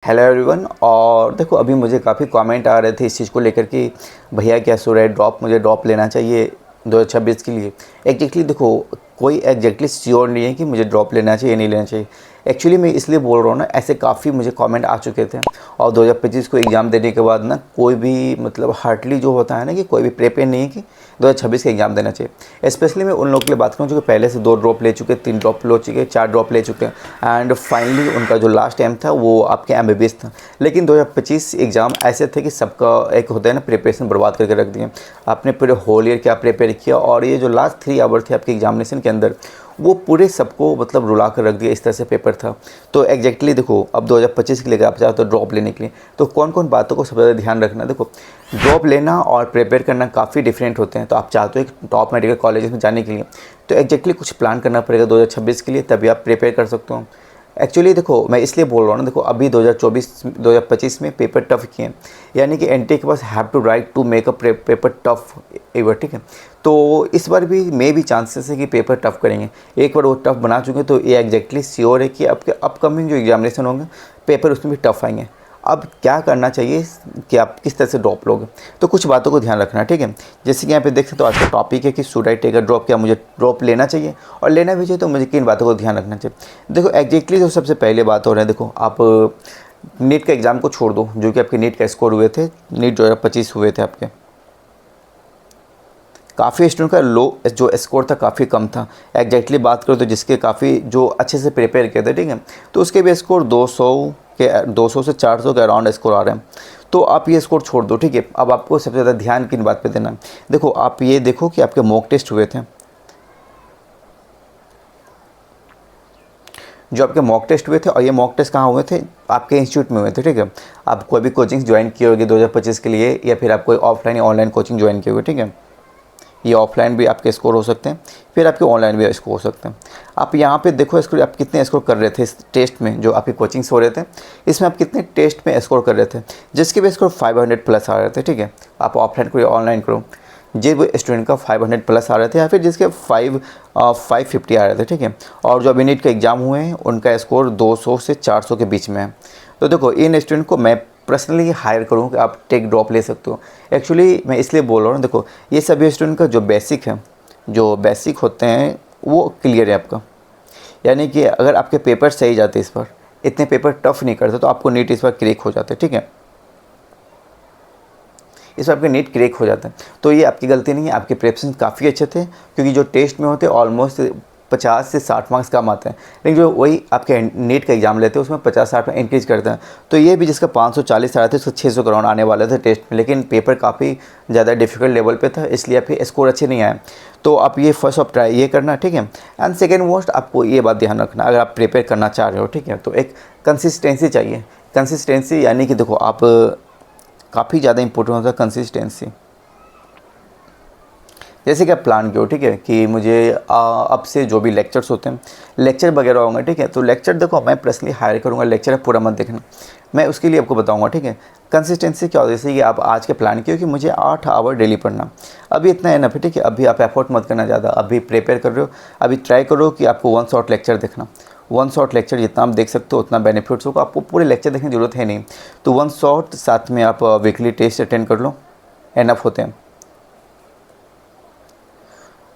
Hello everyone. और देखो अभी मुझे काफ़ी कमेंट आ रहे थे इस चीज़ को लेकर कि भैया क्या सो रहा है, मुझे ड्रॉप लेना चाहिए 2026 के लिए। एग्जैक्टली देखो कोई एग्जैक्टली श्योर नहीं है कि मुझे ड्रॉप लेना चाहिए नहीं लेना चाहिए। एक्चुअली मैं इसलिए बोल रहा हूँ ना, ऐसे काफ़ी मुझे कमेंट आ चुके थे। और 2025 को एग्ज़ाम देने के बाद ना कोई भी मतलब हार्डली जो होता है ना कि कोई भी प्रिपेयर नहीं है कि 2026 का एग्ज़ाम देना चाहिए। स्पेशली मैं उन लोगों के लिए बात करूँ जो पहले से 2 ड्रॉप ले चुके, 3 ड्रॉप ले चुके, 4 ड्रॉप ले चुके एंड फाइनली उनका जो लास्ट एम था वो आपके MBBS था। लेकिन 2025 एग्ज़ाम ऐसे थे कि सबका एक होता है ना प्रिपरेशन बर्बाद करके रख दिए। आपने पूरे होल ईयर क्या प्रिपेयर किया और ये जो लास्ट 3 आवर थे आपके एग्जामिनेशन के अंदर वो पूरे सबको मतलब रुला कर रख दिया। इस तरह से पेपर था। तो एग्जैक्टली देखो अब 2025 के लिए आप चाहो तो ड्रॉप लेने के लिए तो कौन कौन बातों को सबसे ज़्यादा ध्यान रखना। देखो ड्रॉप लेना और प्रिपेयर करना काफ़ी डिफरेंट होते हैं। तो आप चाहते हो एक टॉप मेडिकल कॉलेज में जाने के लिए तो एग्जैक्टली कुछ प्लान करना पड़ेगा 2026 के लिए, तभी आप प्रिपेयर कर सकते हो। एक्चुअली देखो मैं इसलिए बोल रहा हूँ ना, देखो अभी 2025 में पेपर टफ किए हैं, यानी कि एनटीए के पास have to right to make a paper tough ever, ठीक है। तो इस बार भी मे भी चांसेस है कि पेपर टफ करेंगे। एक बार वो टफ बना चुके तो ये एग्जैक्टली श्योर है कि आपके अपकमिंग जो एग्जामिनेशन होंगे पेपर उसमें भी टफ आएंगे। अब क्या करना चाहिए कि आप किस तरह से ड्रॉप लोगे, तो कुछ बातों को ध्यान रखना, ठीक है। जैसे कि यहाँ पे देख सकते हो आज का टॉपिक है कि should I take a drop, क्या मुझे ड्रॉप लेना चाहिए और लेना भी चाहिए तो मुझे किन बातों को ध्यान रखना चाहिए। देखो एग्जैक्टली जो सबसे पहले बात हो रहा है, देखो आप नीट का एग्ज़ाम को छोड़ दो, जो कि आपके नीट का स्कोर हुए थे, नीट 2025 हुए थे आपके, काफ़ी स्टूडेंट का लो जो स्कोर था काफ़ी कम था। एग्जैक्टली बात करो तो जिसके काफ़ी जो अच्छे से प्रिपेयर किए थे, ठीक है, तो उसके भी स्कोर 200 से 400 के अराउंड स्कोर आ रहे हैं। तो आप ये स्कोर छोड़ दो, ठीक है। अब आपको सबसे ज़्यादा ध्यान किन बात पे देना है। देखो आप ये देखो कि आपके मॉक टेस्ट हुए थे, जो आपके मॉक टेस्ट हुए थे, और ये मॉक टेस्ट कहाँ हुए थे, आपके इंस्टीट्यूट में हुए थे, ठीक है। आप कोई भी कोचिंग ज्वाइन किए होगी 2025 के लिए, या फिर आप कोई ऑफलाइन या ऑनलाइन कोचिंग ज्वाइन किए होगे, ठीक है। ये ऑफलाइन भी आपके स्कोर हो सकते हैं, फिर आपके ऑनलाइन भी स्कोर हो सकते हैं। आप यहाँ पे देखो स्कोर आप कितने स्कोर कर रहे थे इस टेस्ट में, जो आपकी कोचिंग्स हो रहे थे इसमें आप कितने टेस्ट में स्कोर कर रहे थे, जिसके भी स्कोर 500 प्लस आ रहे थे, ठीक है। आप ऑफलाइन करो या ऑनलाइन करो, जिस स्टूडेंट का 500 प्लस आ रहे थे या फिर जिसके 550 आ रहे थे, ठीक है। और जो अभी नीट का एग्ज़ाम हुए हैं उनका स्कोर 200 से 400 के बीच में है। तो देखो इन स्टूडेंट को मैं पर्सनली हायर करूँ कि आप टेक ड्रॉप ले सकते हो। एक्चुअली मैं इसलिए बोल रहा हूँ, देखो ये सभी स्टूडेंट का जो बेसिक है, जो बेसिक होते हैं वो क्लियर है आपका, यानी कि अगर आपके पेपर सही जाते इस बार, इतने पेपर टफ नहीं करते तो आपको नीट इस बार क्रैक हो जाते, ठीक है। इस बार आपके नीट क्रैक हो जाता है। तो ये आपकी गलती नहीं है, आपके प्रिपरेशन काफ़ी अच्छे थे, क्योंकि जो टेस्ट में होते ऑलमोस्ट 50 से 60 मार्क्स कम आते हैं, लेकिन जो वही आपके नीट का एग्जाम लेते हैं उसमें 50-60 में इंक्रीज करते हैं। तो ये भी जिसका 540 आ रहे थे उसको 600 के राउंड आने वाले थे टेस्ट में, लेकिन पेपर काफ़ी ज़्यादा डिफिकल्ट लेवल पे था, इसलिए आपके स्कोर अच्छे नहीं आए। तो आप ये फर्स्ट ऑफ ट्राई ये करना, ठीक है। एंड सेकेंड मोस्ट आपको ये बात ध्यान रखना, अगर आप प्रिपेयर करना चाह रहे हो, ठीक है, तो एक कंसिस्टेंसी चाहिए। कंसिस्टेंसी यानी कि देखो आप काफ़ी ज़्यादा इंपॉर्टेंट होता है कंसिस्टेंसी। जैसे कि आप प्लान किया हो, ठीक है, कि मुझे अब से जो भी लेक्चर्स होते हैं, लेक्चर वगैरह होंगे, ठीक है, तो लेक्चर देखो मैं पर्सनली हायर करूँगा, लेक्चर आप पूरा मत देखना, मैं उसके लिए आपको बताऊँगा, ठीक है। कंसिस्टेंसी क्या होती है, जैसे कि आप आज के प्लान किए हो कि मुझे 8 आवर डेली पढ़ना, अभी इतना है ना, फिर ठीक है, अभी आप एफर्ट मत करना ज़्यादा, अभी प्रिपेयर कर रहे हो, अभी ट्राई करो कि आपको 1 शॉर्ट लेक्चर देखना। 1 शॉर्ट लेक्चर जितना आप देख सकते हो उतना बेनिफिट्स होगा, आपको पूरे लेक्चर देखने की जरूरत है नहीं। तो 1 शॉर्ट साथ में आप वीकली टेस्ट अटेंड कर लो, एनफ होते हैं।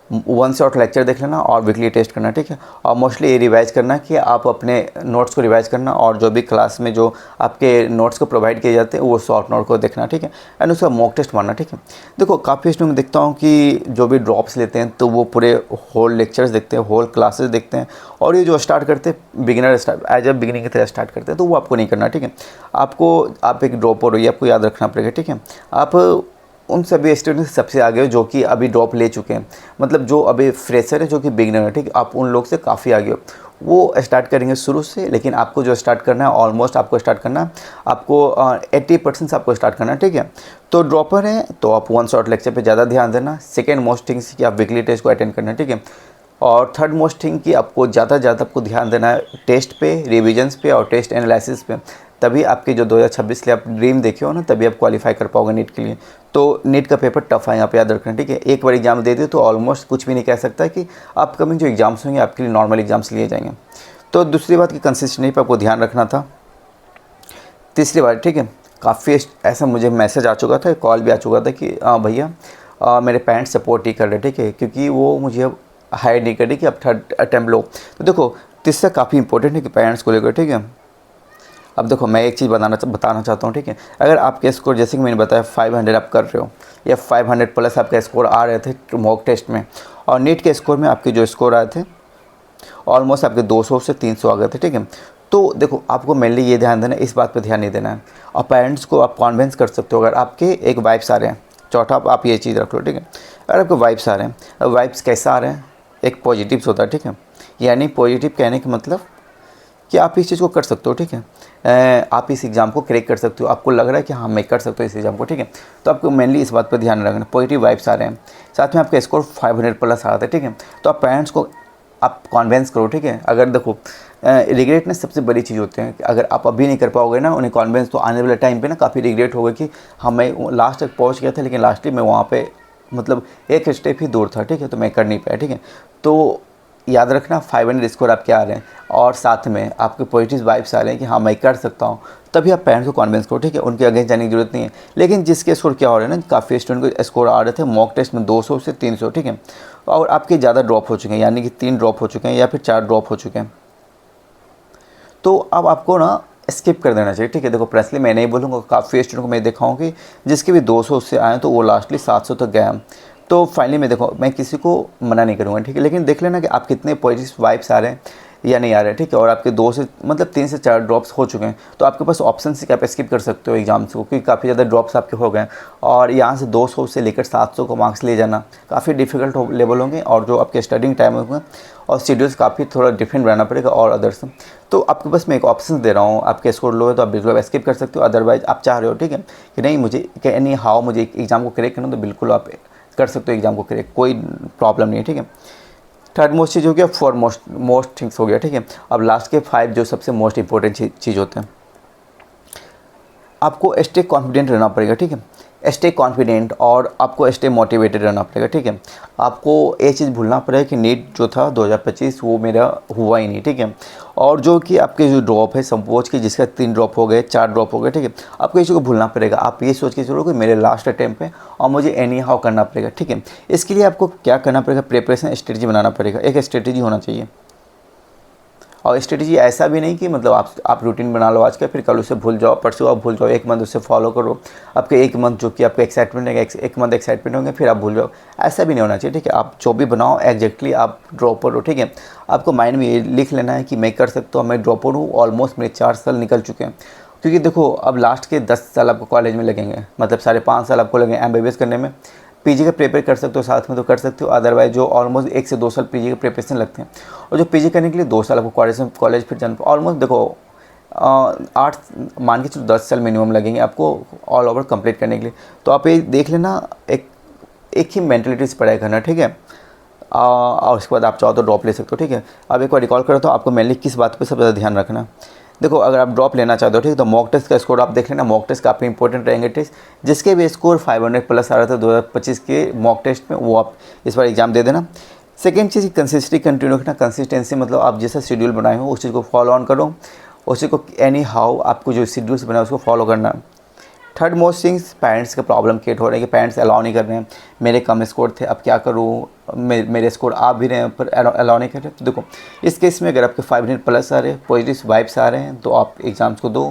1 शॉर्ट लेक्चर देख लेना और वीकली टेस्ट करना, ठीक है। और मोस्टली ये रिवाइज करना कि आप अपने नोट्स को रिवाइज करना, और जो भी क्लास में जो आपके नोट्स को प्रोवाइड किए जाते हैं वो शॉर्ट नोट को देखना, ठीक है। एंड उसका मॉक टेस्ट मारना, ठीक है। देखो काफ़ी स्टूडेंट देखता हूँ कि जो भी ड्रॉप्स लेते हैं तो वो पूरे होल लेक्चर्स देखते हैं, होल क्लासेस देखते हैं, और ये जो स्टार्ट करते हैं beginner start as a beginning की तरह स्टार्ट करते हैं, तो वो आपको नहीं करना, ठीक है। आप एक ड्रॉपर हो, ये आपको याद रखना पड़ेगा, ठीक है। आप उन सभी स्टूडेंट सबसे आगे हो जो कि अभी ड्रॉप ले चुके हैं, मतलब जो अभी फ्रेशर है, जो कि बिगिनर है, ठीक है, आप उन लोग से काफ़ी आगे हो। वो स्टार्ट करेंगे शुरू से, लेकिन आपको जो स्टार्ट करना है ऑलमोस्ट आपको स्टार्ट करना है, आपको 80% से आपको स्टार्ट करना है, ठीक है। तो ड्रॉपर है तो आप 1 शॉर्ट लेक्चर पे ज़्यादा ध्यान देना। सेकेंड मोस्ट थिंग कि आप वीकली टेस्ट को अटेंड करना, ठीक है। और थर्ड मोस्ट थिंग कि आपको ज़्यादा आपको ध्यान देना है टेस्ट पे, रिविजन्स पे और टेस्ट एनालिसिस पे, तभी आपके जो 2026 के लिए आप ड्रीम देखे हो ना, तभी आप क्वालिफाई कर पाओगे नीट के लिए। तो नीट का पेपर टफ है, यहाँ पे याद रखना, ठीक है। एक बार एग्जाम दे दिए तो ऑलमोस्ट कुछ भी नहीं कह सकता कि अपकमिंग जो एग्जाम्स होंगे आपके लिए नॉर्मल एग्जाम्स लिए जाएंगे। तो दूसरी बात कि कंसिस्टेंसी पर आपको ध्यान रखना था। तीसरी बार, ठीक है, काफ़ी ऐसा मुझे मैसेज आ चुका था, कॉल भी आ चुका था कि भैया मेरे पेरेंट्स सपोर्ट नहीं कर रहे, ठीक है, क्योंकि वो मुझे अब हायर नहीं कर रही कि अब थर्ड अटैम्प्ट लो। तो देखो तीसरा काफ़ी इंपॉर्टेंट है कि पेरेंट्स को लेकर, ठीक है। अब देखो मैं एक चीज़ बताना चाहता हूँ, ठीक है, अगर आपके स्कोर जैसे कि मैंने बताया 500 आप कर रहे हो या 500 प्लस आपका स्कोर आ रहे थे मॉक टेस्ट में, और नीट के स्कोर में आपके जो स्कोर आए थे ऑलमोस्ट आपके 200 से 300 आ गए थे, ठीक है। तो देखो आपको मेनली ये ध्यान देना है, इस बात पे ध्यान नहीं देना है, और पेरेंट्स को आप कन्विंस कर सकते हो अगर आपके एक वाइब्स आ रहे हैं। चौथा आप ये चीज़ रख लो, ठीक है, अगर आपके वाइब्स आ रहे हैं, अब वाइब्स कैसा आ रहे हैं, एक पॉजिटिव्स होता है, ठीक है, यानी पॉजिटिव कहने का मतलब कि आप इस चीज़ को कर सकते हो, ठीक है, आप इस एग्ज़ाम को क्रैक कर सकते हो, आपको लग रहा है कि हाँ मैं कर सकता हूँ इस एग्ज़ाम को, ठीक है। तो आपको मेनली इस बात पर ध्यान रखना, पॉजिटिव वाइब्स आ रहे हैं, साथ में आपका स्कोर 500 प्लस आ रहा है, ठीक है। तो आप पेरेंट्स को आप कॉन्वेंस करो, ठीक है। अगर देखो रिग्रेट ना सबसे बड़ी चीज़ होती है कि अगर आप अभी नहीं कर पाओगे ना उन्हें कॉन्वेंस, तो आने वाले टाइम पे ना काफ़ी रिग्रेट होगा कि हाँ मैं लास्ट तक पहुंच गया था लेकिन लास्टली मैं वहाँ पे मतलब एक स्टेप ही दूर था, ठीक है, तो मैं कर नहीं पाया, ठीक है। तो याद रखना 500 स्कोर आपके आ रहे हैं और साथ में आपके पॉजिटिव वाइब्स आ रहे हैं कि हाँ मैं कर सकता हूँ, तभी आप पेरेंट्स को कॉन्विंस करो, ठीक है, उनके अगेंस्ट जाने की जरूरत नहीं है। लेकिन जिसके स्कोर क्या हो रहे हैं ना, काफ़ी स्टूडेंट को स्कोर आ रहे थे मॉक टेस्ट में 200 से 300, ठीक है, और आपके ज़्यादा ड्रॉप हो चुके हैं, यानी कि 3 ड्रॉप हो चुके हैं या फिर 4 ड्रॉप हो चुके हैं, तो अब आपको ना स्किप कर देना चाहिए, ठीक है। देखो पर्सनली मैं नहीं बोलूँगा, काफ़ी स्टूडेंट को मैं देखा हूँ कि जिसके भी 200 से आए तो वो लास्टली 700 तक गया। तो फाइनली मैं देखो मैं किसी को मना नहीं करूँगा, ठीक है, लेकिन देख लेना कि आप कितने पॉजिटिव वाइब्स आ रहे हैं या नहीं आ रहे हैं, ठीक है, और आपके 2 से मतलब 3 से 4 ड्रॉप्स हो चुके हैं, तो आपके पास ऑप्शन से आप स्किप कर सकते हो एग्जाम्स को, क्योंकि काफ़ी ज़्यादा ड्रॉप्स आपके हो गए और यहाँ से 200 से लेकर 700 को मार्क्स ले जाना काफ़ी डिफिकल्ट लेवल होंगे, और जो आपके स्टडिंग टाइम होंगे और शेड्यूल्स काफ़ी थोड़ा डिफरेंट बनाना पड़ेगा और अदर्स। तो आपके पास मैं एक ऑप्शन दे रहा हूँ, आपके स्कोर लो है तो आप बिल्कुल स्किप कर सकते हो, अदरवाइज आप चाह रहे हो, ठीक है, कि नहीं मुझे एनी हाउ मुझे एग्ज़ाम को क्रैक करना, तो बिल्कुल आप कर सकते हो एग्ज़ाम को क्रैक, कोई प्रॉब्लम नहीं है, ठीक है। थर्ड मोस्ट चीज़ हो गया, फॉर मोस्ट थिंग्स हो गया, ठीक है। अब लास्ट के 5 जो सबसे मोस्ट इंपॉर्टेंट चीज़ होते हैं, आपको स्टे कॉन्फिडेंट रहना पड़ेगा, ठीक है, स्टे कॉन्फिडेंट, और आपको स्टे मोटिवेटेड रहना पड़ेगा, ठीक है। आपको ये चीज़ भूलना पड़ेगा कि नीट जो था 2025 वो मेरा हुआ ही नहीं, ठीक है, और जो कि आपके जो ड्रॉप है सपोज कि जिसका 3 ड्रॉप हो गए 4 ड्रॉप हो गए, ठीक है, आपको इस चीज़ को भूलना पड़ेगा। आप ये सोच के चलो कि मेरे लास्ट अटैम्प्ट पे और मुझे एनी हाउ करना पड़ेगा, ठीक है। इसके लिए आपको क्या करना पड़ेगा, प्रिपरेशन स्ट्रेटजी बनाना पड़ेगा, एक स्ट्रेटजी होना चाहिए, और स्ट्रेटजी ऐसा भी नहीं कि मतलब आप रूटीन बना लो आज का फिर कल उसे भूल जाओ, परसों आप भूल जाओ, एक मंथ उसे फॉलो करो, आपके एक मंथ जो कि आपको एक्साइटमेंट है एक मंथ एक्साइटमेंट होंगे फिर आप भूल जाओ, ऐसा भी नहीं होना चाहिए, ठीक है। आप जो भी बनाओ एग्जैक्टली आप ड्रॉपर हो, ठीक है। आपको माइंड में ये लिख लेना है कि मैं कर सकता हूँ, मैं ड्रॉपर हूँ, ऑलमोस्ट मेरे 4 साल निकल चुके हैं, क्योंकि देखो अब लास्ट के 10 साल आपको कॉलेज में लगेंगे, मतलब 5.5 साल आपको लगेंगे MBBS करने में। पीजी का प्रिपेयर कर सकते हो साथ में तो कर सकते हो, अदरवाइज जो ऑलमोस्ट 1 से 2 साल पीजी के प्रिपरेशन लगते हैं, और जो पीजी करने के लिए 2 साल आपको कॉलेज फिर जाना, ऑलमोस्ट देखो 8 मान के चलो 10 साल मिनिमम लगेंगे आपको ऑल ओवर कंप्लीट करने के लिए। तो आप ये देख लेना, एक ही मेंटलिटी से पढ़ाई करना, ठीक है, और उसके बाद आप चाहो तो ड्रॉप ले सकते हो, ठीक है। अब एक बार रिकॉल करो तो आपको मेनली किस बात पे सबसे ज़्यादा ध्यान रखना। देखो अगर आप ड्रॉप लेना चाहते हो, ठीक है, तो मॉक टेस्ट का स्कोर आप देख लेना, मॉक टेस्ट काफ़ी इंपॉर्टेंट रहेंगे टेस्ट, जिसके भी स्कोर 500 प्लस आ रहा था 2025 के मॉक टेस्ट में, वो आप इस बार एग्जाम दे देना। सेकेंड चीज़ कंसिस्टेंसी कंटिन्यू रखना, कंसिस्टेंसी मतलब आप जैसा शेड्यूल बनाए हो उस चीज़ को फॉलो ऑन करो, उसी को एनी हाउ आपको जो शेड्यूल्स बनाए उसको फॉलो करना। थर्ड मोस्ट थिंग्स, पेरेंट्स का प्रॉब्लम क्रिएट हो रहा है कि पेरेंट्स अलाउ नहीं कर रहे हैं, मेरे कम स्कोर थे अब क्या करूँ, मेरे स्कोर आ भी रहे हैं पर अलाउ नहीं कर रहे। तो देखो इस केस में अगर आपके 500 प्लस आ रहे हैं, पॉजिटिव वाइब्स आ रहे हैं, तो आप एग्ज़ाम्स को दो,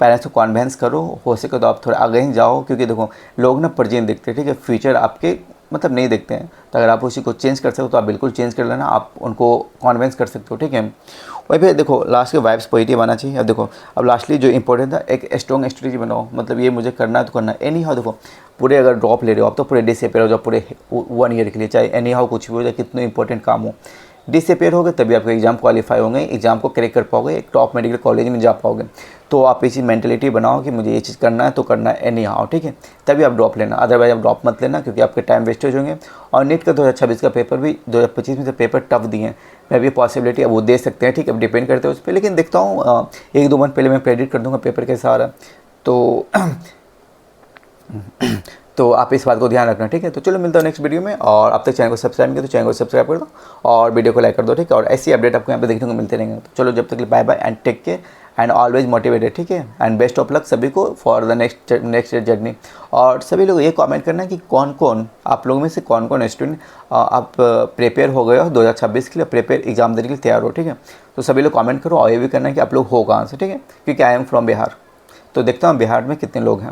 पेरेंट्स को कॉन्वेंस करो, हो सके तो आप थोड़ा आगे ही जाओ, क्योंकि देखो लोग ना प्रेजेंट देखते हैं, ठीक है, फ्यूचर आपके मतलब नहीं देखते हैं, तो अगर आप उसी को चेंज कर सकते हो तो आप बिल्कुल चेंज कर लेना, आप उनको कॉन्वेंस कर सकते हो, ठीक है। वही पे देखो लास्ट के वाइब्स पॉजिटिव आना चाहिए। अब देखो अब लास्टली जो इंपॉर्टेंट था, एक स्ट्रॉन्ग स्ट्रेटजी बनाओ, मतलब ये मुझे करना है तो करना है, एनी हाउ देखो पूरे अगर ड्रॉप ले रहे हो आप तो पूरे डिसअपेयर हो जाओ पूरे 1 ईयर के लिए, चाहे एनी हाउ कुछ भी हो जाए, कितने इंपॉर्टेंट काम हो, डिसअपेयर हो गए तभी आपका एग्जाम क्वालिफाई होंगे, एग्जाम को क्रैक कर पाओगे, एक टॉप मेडिकल कॉलेज में जा पाओगे। तो आप इसी मेंटलिटी बनाओ कि मुझे ये चीज़ करना है तो करना है एनी हाउ, ठीक है, तभी आप ड्रॉप लेना, अदरवाइज आप ड्रॉप मत लेना, क्योंकि आपके टाइम वेस्टेज होंगे। और नीट का 2026 का पेपर भी 2025 में से पेपर टफ दिए हैं, मैं भी पॉसिबिलिटी अब वो दे सकते हैं, ठीक है, अब डिपेंड करते हैं उस पर, लेकिन देखता हूँ 1-2 मंथ पहले मैं प्रेडिक्ट कर दूँगा पेपर कैसा आ रहा है। तो तो आप इस बात को ध्यान रखना, ठीक है। तो चलो मिलता हूँ नेक्स्ट वीडियो में, और अब तक चैनल को सब्सक्राइब नहीं किया तो चैनल को सब्सक्राइब कर दो और वीडियो को लाइक कर दो, ठीक है। और ऐसी अपडेट आपको यहाँ पे देखने को मिलते रहेंगे। तो चलो जब तक bye bye and take care and always motivated, ठीक है। एंड बेस्ट ऑफ लक सभी को फॉर द नेक्स्ट जर्नी। और सभी लोग ये कमेंट करना कि कौन कौन आप लोगों में से कौन कौन स्टूडेंट आप प्रिपेयर हो गए हो 2026 के लिए, प्रिपेयर एग्जाम देने के लिए तैयार हो, ठीक है। तो सभी लोग कमेंट करो, और ये भी करना है कि आप लोग हो कहाँ से, ठीक है, क्योंकि आई एम फ्रॉम बिहार। तो देखता हूँ बिहार में कितने लोग हैं।